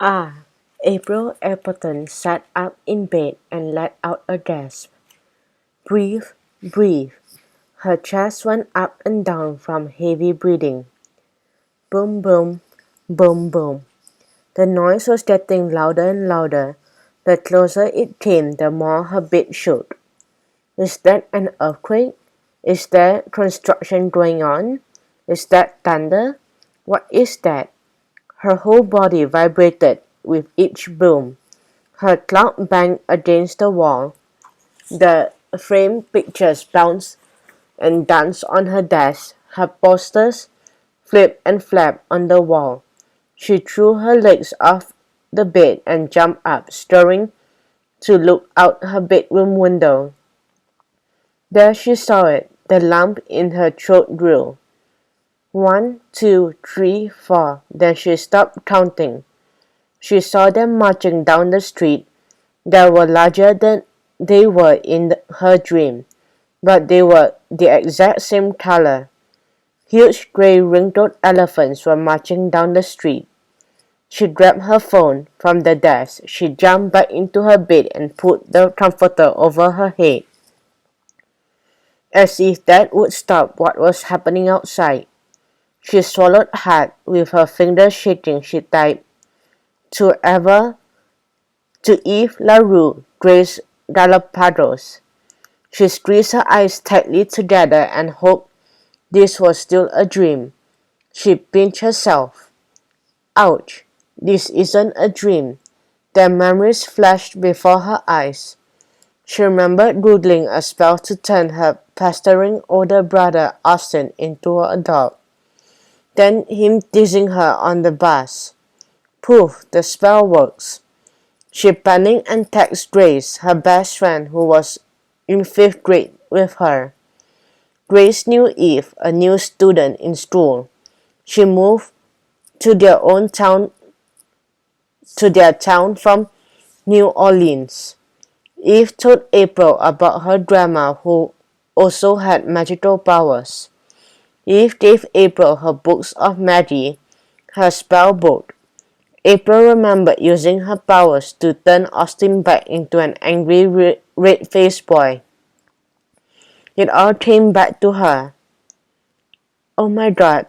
Ah, April Appleton sat up in bed and let out a gasp. Breathe, breathe. Her chest went up and down from heavy breathing. Boom, boom, boom, boom. The noise was getting louder and louder. The closer it came, the more her bed shook. Is that an earthquake? Is there construction going on? Is that thunder? What is that? Her whole body vibrated with each boom. Her clock banged against the wall. The framed pictures bounced and danced on her desk. Her posters flipped and flapped on the wall. She threw her legs off the bed and jumped up, stirring to look out her bedroom window. There she saw it, the lump in her throat grew. 1, 2, 3, 4. Then she stopped counting. She saw them marching down the street. They were larger than they were in her dream, but they were the exact same color. Huge gray wrinkled elephants were marching down the street. She grabbed her phone from the desk. She jumped back into her bed and put the comforter over her head. As if that would stop what was happening outside. She swallowed hard. With her fingers shaking, she typed, to Eve LaRue, Grace Galapagos. She squeezed her eyes tightly together and hoped this was still a dream. She pinched herself. Ouch, this isn't a dream. Their memories flashed before her eyes. She remembered doodling a spell to turn her pestering older brother Austin into a dog. Then him teasing her on the bus. Poof, the spell works. She panicked and texted Grace, her best friend who was in 5th grade with her. Grace knew Eve, a new student in school. She moved to their town from New Orleans. Eve told April about her grandma who also had magical powers. Eve gave April her books of magic, her spell book. April remembered using her powers to turn Austin back into an angry red-faced boy. It all came back to her. Oh my God,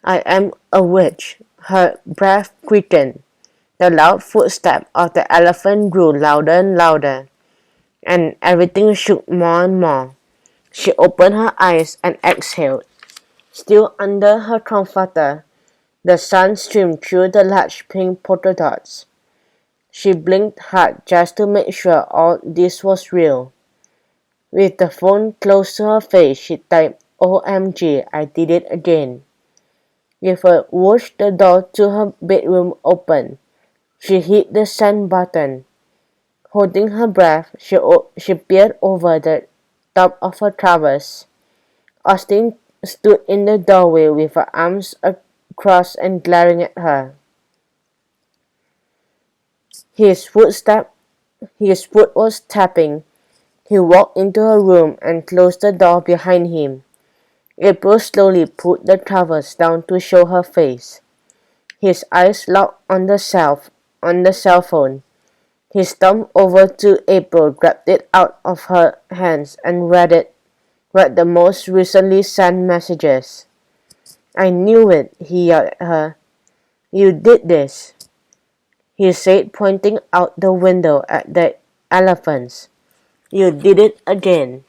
I am a witch. Her breath quickened. The loud footsteps of the elephant grew louder and louder, and everything shook more and more. She opened her eyes and exhaled. Still under her comforter, the sun streamed through the large pink polka dots. She blinked hard just to make sure all this was real. With the phone close to her face, she typed, OMG, I did it again. With a whoosh, the door to her bedroom opened. She hit the send button. Holding her breath, she peered over the top of her covers. Austin stood in the doorway with her arms across and glaring at her. His foot was tapping. He walked into her room and closed the door behind him. April slowly put the covers down to show her face. His eyes locked on the cell phone. He stomped over to April, grabbed it out of her hands, and read the most recently sent messages. I knew it, he yelled at her. You did this, he said, pointing out the window at the elephants. You did it again.